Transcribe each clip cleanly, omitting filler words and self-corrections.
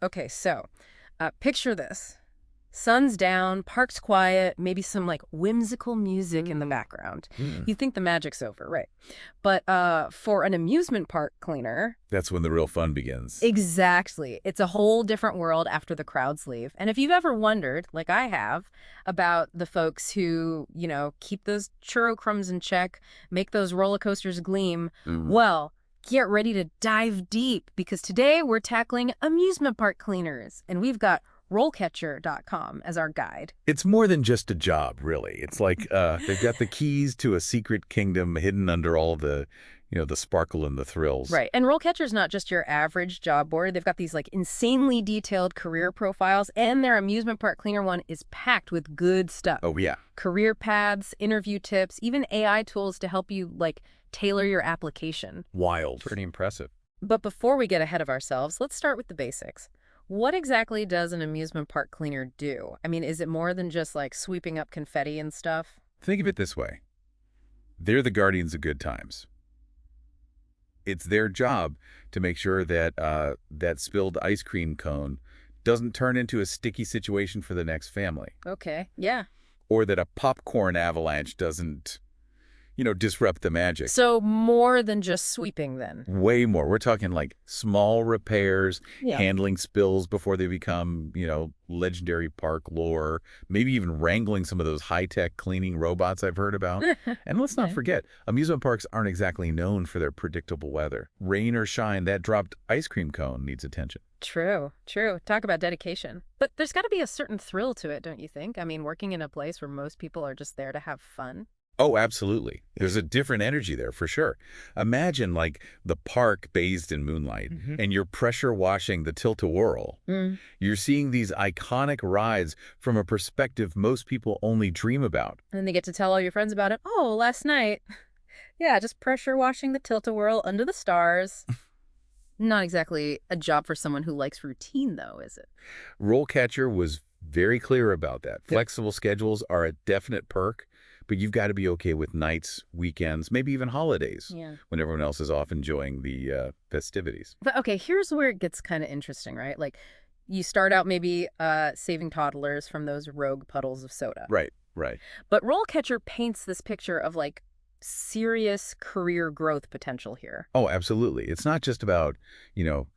Okay, so picture this. Sun's down, park's quiet, maybe some like whimsical music in the background. Mm. You think the magic's over, right? But for an amusement park cleaner, That's when the real fun begins. exactly. It's a whole different world after the crowds leave. And if you've ever wondered, like I have, about the folks who, keep those churro crumbs in check, make those roller coasters gleam, Mm. well, get ready to dive deep because today we're tackling amusement park cleaners and we've got RoleCatcher.com as our guide. It's more than just a job, really. It's like they've got the keys to a secret kingdom hidden under all the sparkle and the thrills. Right. And RoleCatcher's not just your average job board. They've got these like insanely detailed career profiles, and their amusement park cleaner one is packed with good stuff. Oh, yeah. Career paths, interview tips, even AI tools to help you like tailor your application. Wild. Pretty impressive. But before we get ahead of ourselves, let's start with the basics. What exactly does an amusement park cleaner do? I mean, is it more than just like sweeping up confetti and stuff? Think of it this way. They're the guardians of good times. It's their job to make sure that that spilled ice cream cone doesn't turn into a sticky situation for the next family, Okay. Yeah. or that a popcorn avalanche doesn't, disrupt the magic. So more than just sweeping then. Way more. We're talking like small repairs, Yeah. handling spills before they become, legendary park lore, maybe even wrangling some of those high-tech cleaning robots I've heard about. And let's not Okay. forget, amusement parks aren't exactly known for their predictable weather. Rain or shine, that dropped ice cream cone needs attention. True, true. Talk about dedication. But there's got to be a certain thrill to it, don't you think? I mean, working in a place where most people are just there to have fun. Oh, absolutely. There's a different energy there for sure. Imagine like the park bathed in moonlight and you're pressure washing the tilt-a-whirl. Mm. You're seeing these iconic rides from a perspective most people only dream about. And then they get to tell all your friends about it. Oh, last night. Yeah, just pressure washing the tilt-a-whirl under the stars. Not exactly a job for someone who likes routine, though, is it? RoleCatcher was very clear about that. Flexible schedules are a definite perk, but you've got to be okay with nights, weekends, maybe even holidays Yeah. when everyone else is off enjoying the festivities. But okay, here's where it gets kind of interesting, right? Like, you start out maybe saving toddlers from those rogue puddles of soda. Right, right. But RoleCatcher paints this picture of like serious career growth potential here. Oh, absolutely. It's not just about,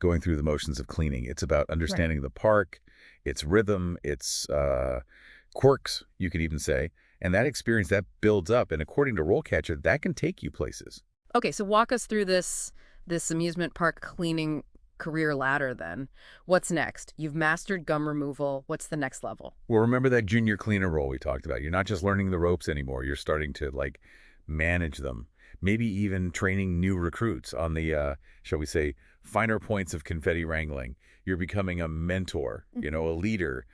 going through the motions of cleaning. It's about understanding the park, its rhythm, its quirks, you could even say. And that experience, that builds up. And according to RoleCatcher, that can take you places. Okay, so walk us through this amusement park cleaning career ladder then. What's next? You've mastered gum removal. What's the next level? Well, remember that junior cleaner role we talked about. You're not just learning the ropes anymore. You're starting to, manage them. Maybe even training new recruits on the, shall we say, finer points of confetti wrangling. You're becoming a mentor, a leader,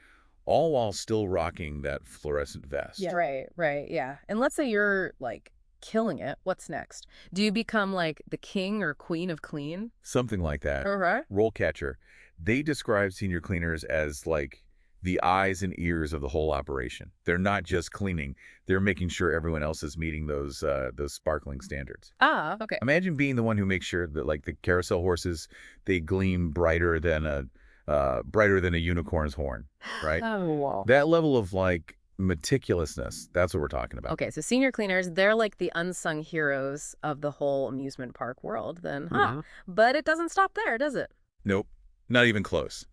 all while still rocking that fluorescent vest. Yeah. Right, yeah. And let's say you're like killing it. What's next? Do you become like the king or queen of clean? Something like that. All right. RoleCatcher, they describe senior cleaners as like the eyes and ears of the whole operation. They're not just cleaning. They're making sure everyone else is meeting those sparkling standards. Ah, okay. Imagine being the one who makes sure that like the carousel horses, they gleam brighter than a unicorn's horn, right? Oh, wow. That level of like meticulousness, that's what we're talking about. Okay, so senior cleaners, they're like the unsung heroes of the whole amusement park world then, huh? But it doesn't stop there, does it? Nope, not even close.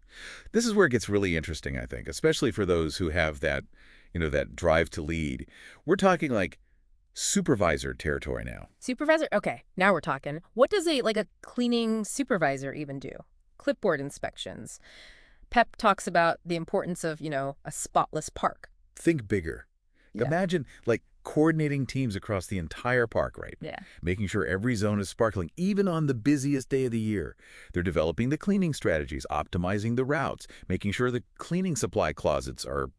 This is where it gets really interesting, I think, especially for those who have that, that drive to lead. We're talking like supervisor territory now. Supervisor? Okay, now we're talking. What does a cleaning supervisor even do? Clipboard inspections. Pep talks about the importance of, a spotless park. Think bigger. Yeah. Imagine like coordinating teams across the entire park, right? Yeah. Making sure every zone is sparkling, even on the busiest day of the year. They're developing the cleaning strategies, optimizing the routes, making sure the cleaning supply closets are,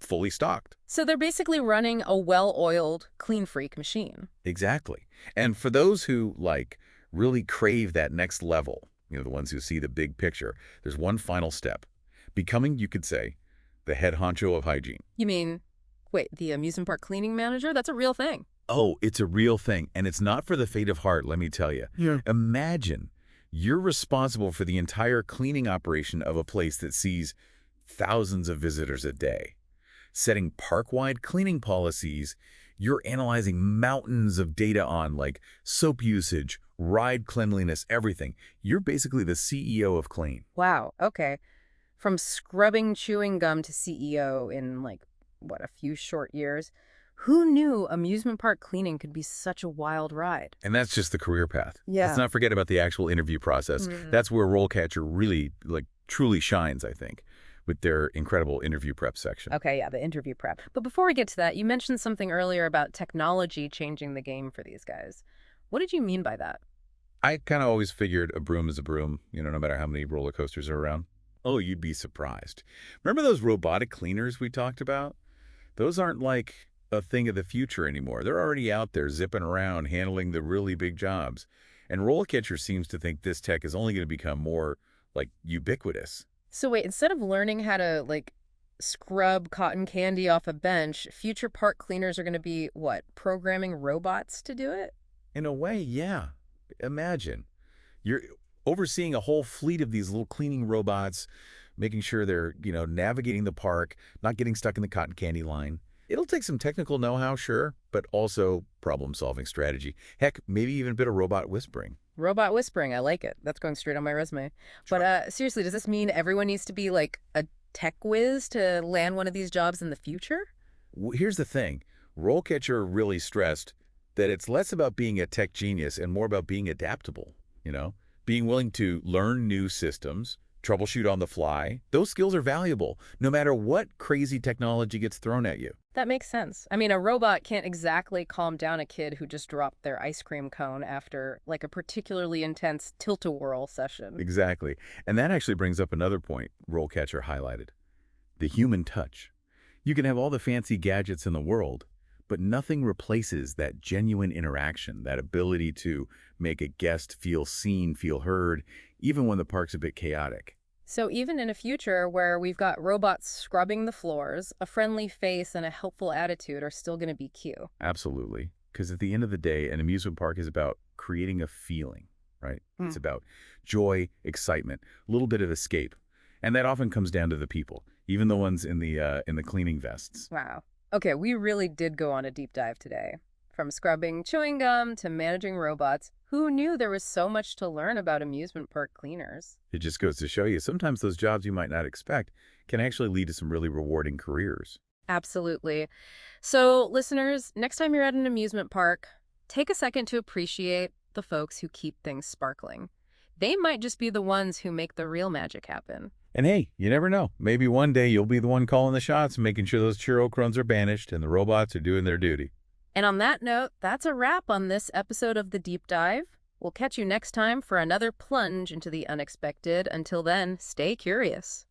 fully stocked. So they're basically running a well-oiled, clean freak machine. Exactly. And for those who, really crave that next level, the ones who see the big picture, there's one final step. Becoming, you could say, the head honcho of hygiene. You mean, wait, the amusement park cleaning manager? That's a real thing. Oh, it's a real thing, and it's not for the faint of heart, let me tell you. Yeah. Imagine You're responsible for the entire cleaning operation of a place that sees thousands of visitors a day. Setting park-wide cleaning policies, you're analyzing mountains of data on like soap usage, ride cleanliness, everything. You're basically the CEO of clean. Wow, okay. From scrubbing chewing gum to CEO in like, what, a few short years? Who knew amusement park cleaning could be such a wild ride? And that's just the career path. Let's Yeah. not forget about the actual interview process. Mm. That's where RoleCatcher really, truly shines, I think, with their incredible interview prep section. Okay, yeah, the interview prep. But before we get to that, you mentioned something earlier about technology changing the game for these guys. What did you mean by that? I kind of always figured a broom is a broom, no matter how many roller coasters are around. Oh, you'd be surprised. Remember those robotic cleaners we talked about? Those aren't like a thing of the future anymore. They're already out there zipping around, handling the really big jobs. And RoleCatcher seems to think this tech is only going to become more, ubiquitous. So wait, instead of learning how to like scrub cotton candy off a bench, future park cleaners are going to be what? Programming robots to do it? In a way, yeah. Imagine. You're overseeing a whole fleet of these little cleaning robots, making sure they're, navigating the park, not getting stuck in the cotton candy line. It'll take some technical know-how, sure, but also problem-solving strategy. Heck, maybe even a bit of robot whispering. Robot whispering, I like it. That's going straight on my resume. But Try. seriously, does this mean everyone needs to be like a tech whiz to land one of these jobs in the future? Here's the thing. RoleCatcher really stressed that it's less about being a tech genius and more about being adaptable, being willing to learn new systems, troubleshoot on the fly. Those skills are valuable, no matter what crazy technology gets thrown at you. That makes sense. I mean, a robot can't exactly calm down a kid who just dropped their ice cream cone after like a particularly intense tilt-a-whirl session. Exactly. And that actually brings up another point RoleCatcher highlighted. The human touch. You can have all the fancy gadgets in the world, but nothing replaces that genuine interaction, that ability to make a guest feel seen, feel heard, even when the park's a bit chaotic. So even in a future where we've got robots scrubbing the floors, a friendly face and a helpful attitude are still going to be key. Absolutely. Because at the end of the day, an amusement park is about creating a feeling, right? Hmm. It's about joy, excitement, a little bit of escape. And that often comes down to the people, even the ones in the cleaning vests. Wow. Okay, we really did go on a deep dive today. From scrubbing chewing gum to managing robots, who knew there was so much to learn about amusement park cleaners? It just goes to show you, sometimes those jobs you might not expect can actually lead to some really rewarding careers. Absolutely. So, listeners, next time you're at an amusement park, take a second to appreciate the folks who keep things sparkling. They might just be the ones who make the real magic happen. And hey, you never know. Maybe one day you'll be the one calling the shots, making sure those churro crumbs are banished and the robots are doing their duty. And on that note, that's a wrap on this episode of The Deep Dive. We'll catch you next time for another plunge into the unexpected. Until then, stay curious.